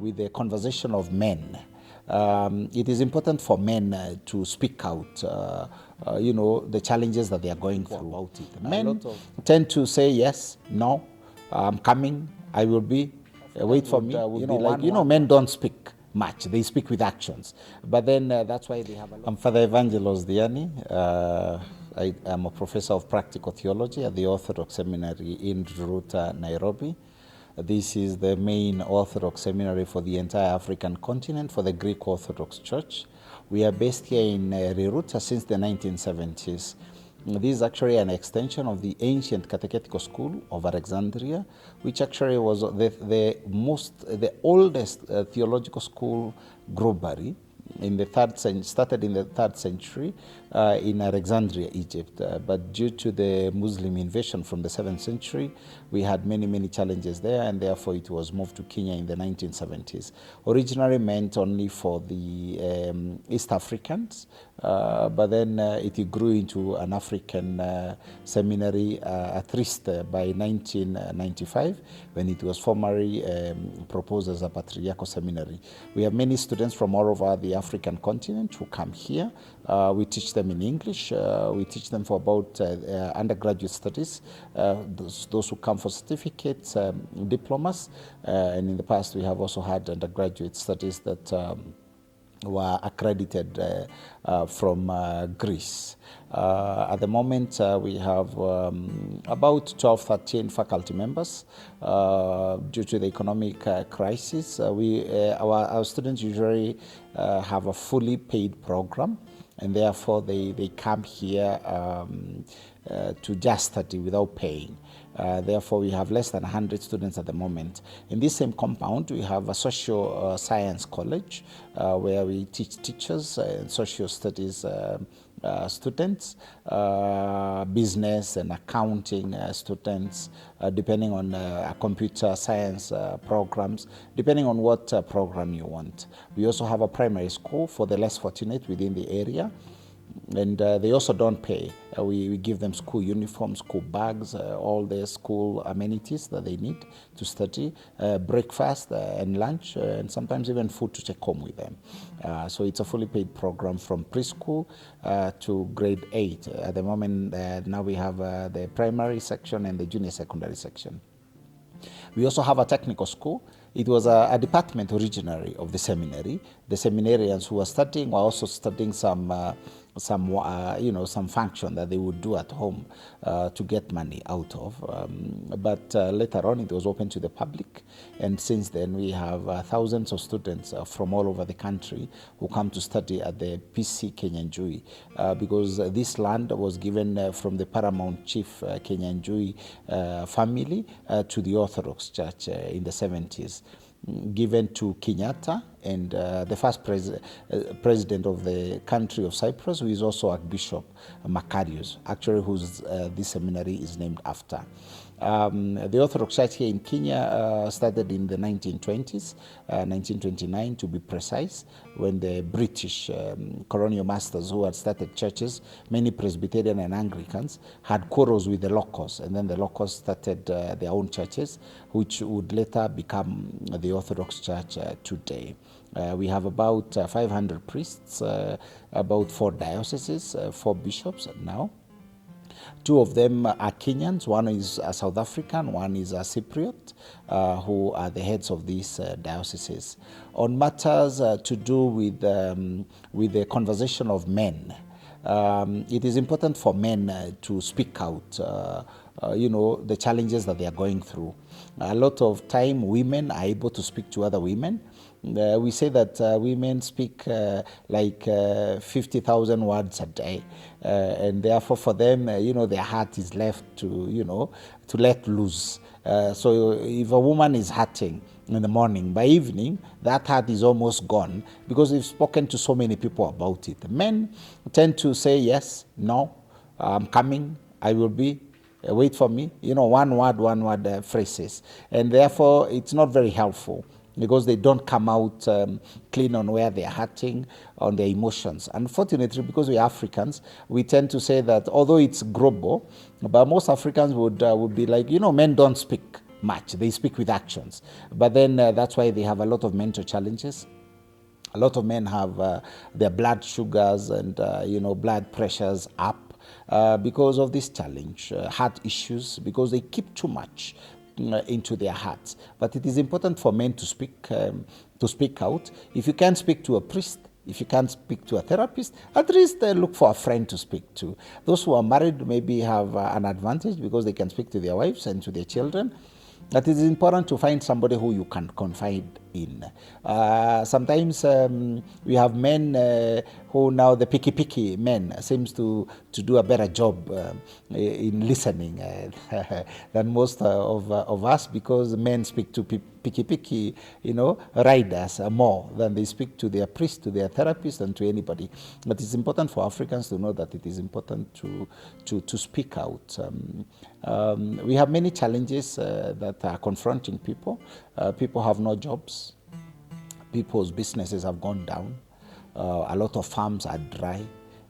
with the conversation of men. It is important for men to speak out, the challenges that they are going through about it. Men tend to say yes, no, I'm coming, I will be, wait for me. Men don't speak much. They speak with actions. But then that's why they have a lot. I'm Father Evangelos Thiani. I am a professor of practical theology at the Orthodox Seminary in Riruta, Nairobi. This is the main Orthodox seminary for the entire African continent for the Greek Orthodox Church. We are based here in Riruta since the 1970s. This is actually an extension of the ancient catechetical school of Alexandria, which actually was the oldest theological school globally. Started in the 3rd century in Alexandria, Egypt. But due to the Muslim invasion from the 7th century, we had many challenges there, and therefore it was moved to Kenya in the 1970s. Originally meant only for the East Africans, but then it grew into an African seminary at least by 1995, when it was formally proposed as a patriarchal seminary. We have many students from all over the African continent who come here. We teach them in English. We teach them for about undergraduate studies, those who come for certificates, diplomas, and in the past we have also had undergraduate studies that were accredited from Greece. At the moment, we have about 13 faculty members. Due to the economic crisis, our students usually have a fully paid program, and therefore they come here to just study without paying. Therefore, we have less than 100 students at the moment. In this same compound, we have a social science college where we teach teachers and social studies students, business and accounting students, depending on computer science programs, depending on what program you want. We also have a primary school for the less fortunate within the area. And they also don't pay. We give them school uniforms, school bags, all the school amenities that they need to study, breakfast and lunch, and sometimes even food to take home with them. So it's a fully paid program from preschool to grade 8. At the moment, now we have the primary section and the junior secondary section. We also have a technical school. It was a department originally of the seminary. The seminarians who were studying were also studying some function that they would do at home to get money out of. But later on, it was open to the public, and since then we have thousands of students from all over the country who come to study at the PC Kenyanjui, because this land was given from the paramount chief Kenyanjui family to the Orthodox Church in the 70s. Given to Kenyatta and the first president of the country of Cyprus, who is also Archbishop Makarios, actually whose this seminary is named after. The Orthodox Church here in Kenya started in the 1920s, 1929 to be precise, when the British colonial masters who had started churches, many Presbyterian and Anglicans, had quarrels with the locals, and then the locals started their own churches, which would later become the Orthodox Church today. We have about 500 priests, about 4 dioceses, 4 bishops now. 2 of them are Kenyans, one is a South African, one is a Cypriot, who are the heads of these dioceses. On matters to do with the conversation of men, it is important for men to speak out, the challenges that they are going through. A lot of time, women are able to speak to other women. We say that women speak like 50,000 words a day, and therefore for them, their heart is left to let loose. So if a woman is hurting in the morning, by evening, that heart is almost gone because they've spoken to so many people about it. Men tend to say yes, no, I'm coming, I will be, wait for me, one word phrases. And therefore, it's not very helpful, because they don't come out clean on where they're hurting, on their emotions. Unfortunately, because we're Africans, we tend to say that although it's global, but most Africans would be like, men don't speak much. They speak with actions. But then that's why they have a lot of mental challenges. A lot of men have their blood sugars and blood pressures up because of this challenge, heart issues, because they keep too much into their hearts. But it is important for men to speak out. If you can't speak to a priest, if you can't speak to a therapist, at least look for a friend to speak to. Those who are married maybe have an advantage because they can speak to their wives and to their children. But it is important to find somebody who you can confide in. Sometimes we have men who now, the picky men, seems to do a better job in listening than most of us, because men speak to picky riders more than they speak to their priest, to their therapist, and to anybody. But it's important for Africans to know that it is important to speak out. We have many challenges that are confronting people. People have no jobs. People's businesses have gone down. A lot of farms are dry.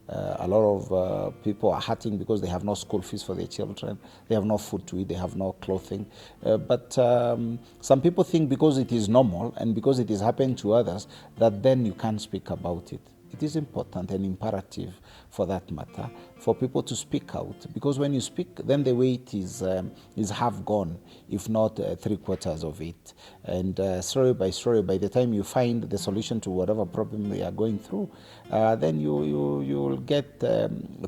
A lot of people are hurting because they have no school fees for their children. They have no food to eat. They have no clothing. But some people think because it is normal and because it is happening to others, that then you can't speak about it. It is important and imperative, for that matter, for people to speak out, because when you speak, then the weight is half gone, if not 3/4 of it. And story by story, by the time you find the solution to whatever problem they are going through, then you will get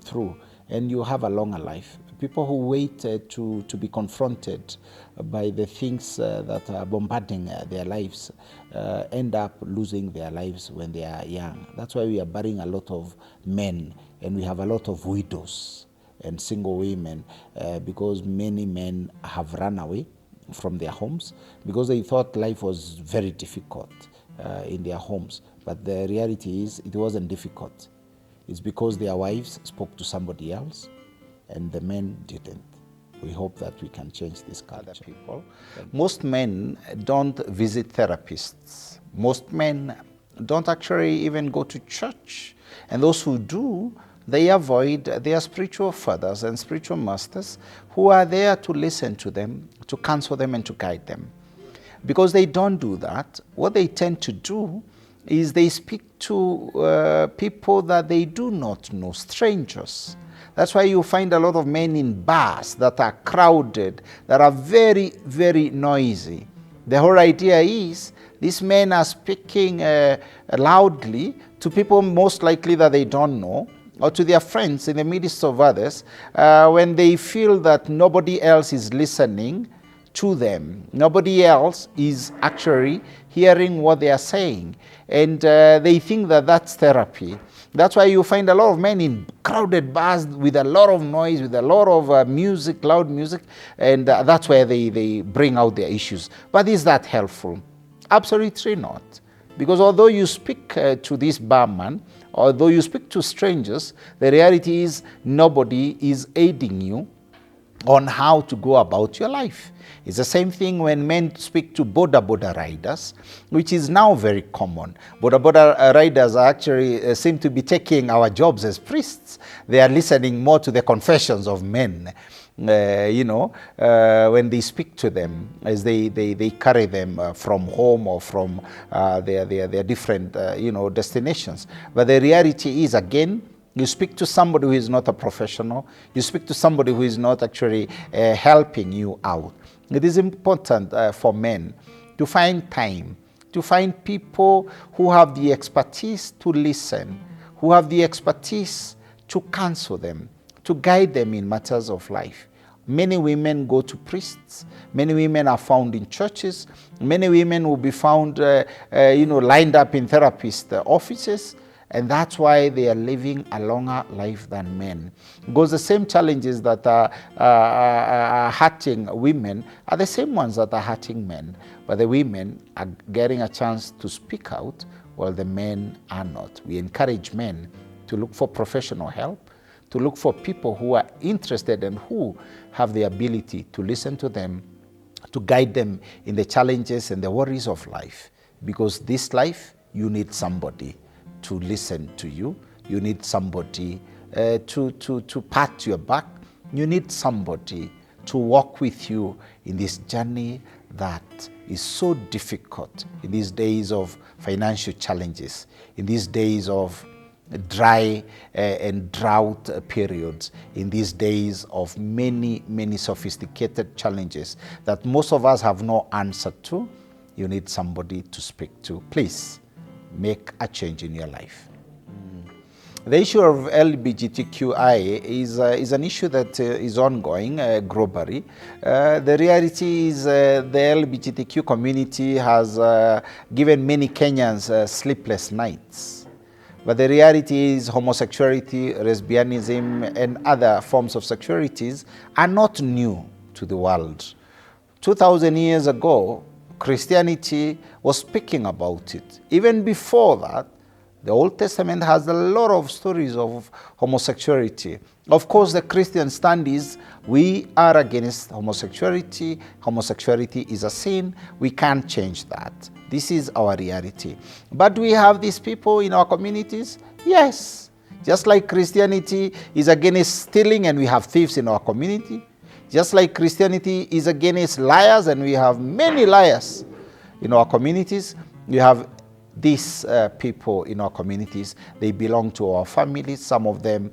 through, and you have a longer life. People who wait to be confronted by the things that are bombarding their lives end up losing their lives when they are young. That's why we are burying a lot of men, and we have a lot of widows and single women, because many men have run away from their homes because they thought life was very difficult in their homes. But the reality is it wasn't difficult. It's because their wives spoke to somebody else and the men didn't. We hope that we can change this culture. People. Most men don't visit therapists. Most men don't actually even go to church. And those who do, they avoid their spiritual fathers and spiritual masters who are there to listen to them, to counsel them, and to guide them. Because they don't do that, what they tend to do is they speak to people that they do not know, strangers. That's why you find a lot of men in bars that are crowded, that are very, very noisy. The whole idea is these men are speaking loudly to people most likely that they don't know, or to their friends in the midst of others, when they feel that nobody else is listening to them. Nobody else is actually hearing what they are saying. And they think that that's therapy. That's why you find a lot of men in crowded bars with a lot of noise, with a lot of music, loud music, and that's where they bring out their issues. But is that helpful? Absolutely not. Because although you speak to this barman, although you speak to strangers, the reality is nobody is aiding you on how to go about your life. It's the same thing when men speak to boda riders, which is now very common. Boda riders actually seem to be taking our jobs as priests. They are listening more to the confessions of men, when they speak to them, as they carry them from home or from their different destinations. But the reality is, again, you speak to somebody who is not a professional. You speak to somebody who is not actually helping you out. It is important for men to find time, to find people who have the expertise to listen, who have the expertise to counsel them, to guide them in matters of life. Many women go to priests. Many women are found in churches. Many women will be found, lined up in therapist offices. And that's why they are living a longer life than men. Because the same challenges that are hurting women are the same ones that are hurting men. But the women are getting a chance to speak out, while the men are not. We encourage men to look for professional help, to look for people who are interested and who have the ability to listen to them, to guide them in the challenges and the worries of life. Because this life, you need somebody to listen to you. You need somebody to pat your back. You need somebody to walk with you in this journey that is so difficult in these days of financial challenges, in these days of dry and drought periods, in these days of many, many sophisticated challenges that most of us have no answer to. You need somebody to speak to. Please make a change in your life. The issue of LGBTQI is an issue that is ongoing globally. The reality is the LGBTQ community has given many Kenyans sleepless nights. But the reality is homosexuality, lesbianism, and other forms of sexualities are not new to the world. 2,000 years ago, Christianity was speaking about it. Even before that, the Old Testament has a lot of stories of homosexuality. Of course, the Christian stand is we are against homosexuality. Homosexuality is a sin. We can't change that. This is our reality. But we have these people in our communities? Yes. Just like Christianity is against stealing and we have thieves in our community. Just like Christianity is against liars and we have many liars in our communities, we have these people in our communities. They belong to our families. Some of them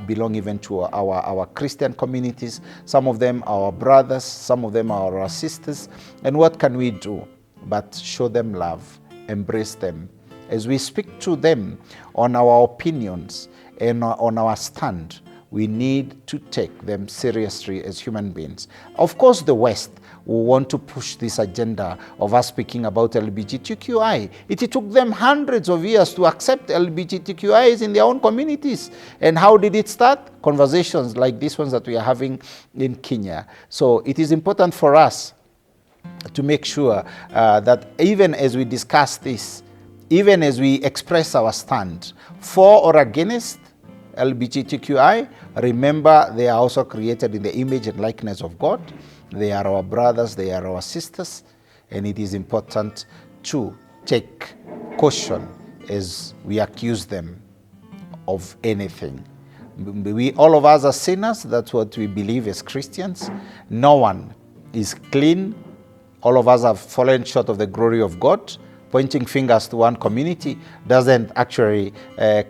belong even to our Christian communities. Some of them are our brothers. Some of them are our sisters. And what can we do but show them love, embrace them? As we speak to them on our opinions and on our stand, we need to take them seriously as human beings. Of course, the West will want to push this agenda of us speaking about LGBTQI. It took them hundreds of years to accept LGBTQIs in their own communities. And how did it start? Conversations like these ones that we are having in Kenya. So it is important for us to make sure that even as we discuss this, even as we express our stand for or against LGBTQI, remember they are also created in the image and likeness of God. They are our brothers, they are our sisters, and it is important to take caution as we accuse them of anything. All of us are sinners. That's what we believe as Christians. No one is clean. All of us have fallen short of the glory of God. Pointing fingers to one community doesn't actually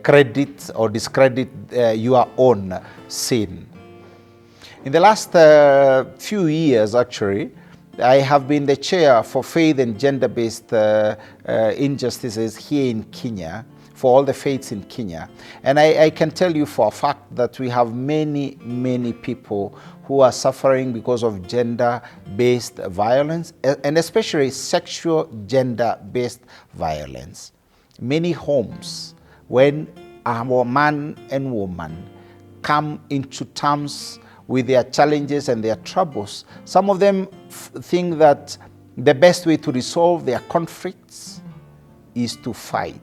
credit or discredit your own sin. In the last few years, actually, I have been the chair for faith and gender-based injustices here in Kenya, for all the faiths in Kenya. And I can tell you for a fact that we have many, many people who are suffering because of gender-based violence, and especially sexual gender-based violence. Many homes, when a man and woman come into terms with their challenges and their troubles, some of them think that the best way to resolve their conflicts is to fight.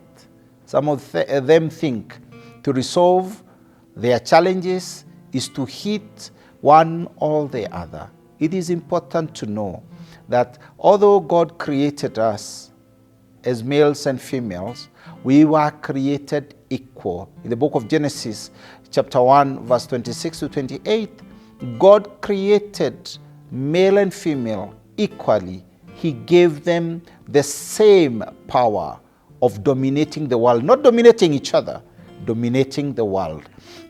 Some of them think to resolve their challenges is to hit one or the other. It is important to know that although God created us as males and females, we were created equal. In the book of Genesis, chapter 1, verse 26 to 28, God created male and female equally. He gave them the same power of dominating the world, not dominating each other, dominating the world.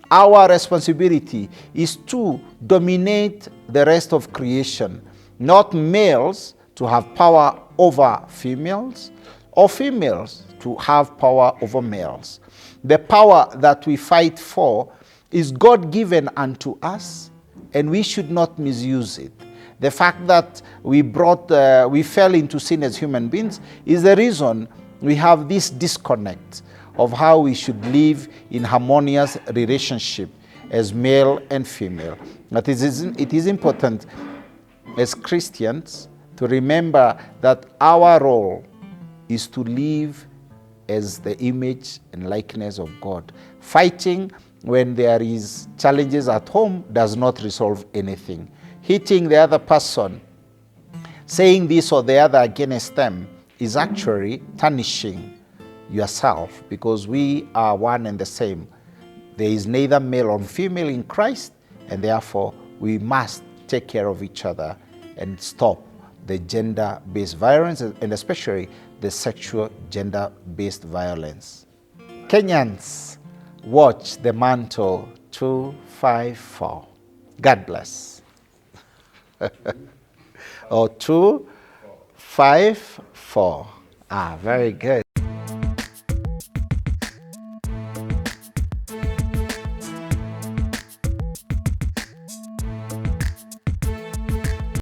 Our responsibility is to dominate the rest of creation, not males to have power over females or females to have power over males. The power that we fight for is God-given unto us, and we should not misuse it. The fact that we fell into sin as human beings is the reason we have this disconnect of how we should live in harmonious relationship as male and female. But it is important as Christians to remember that our role is to live as the image and likeness of God. Fighting when there is challenges at home does not resolve anything. Hitting the other person, saying this or the other against them, is actually tarnishing yourself, because we are one and the same. There is neither male or female in Christ, and therefore we must take care of each other and stop the gender-based violence, and especially the sexual gender-based violence. Kenyans, watch the Mantle 254. God bless. Or 254. Ah, very good.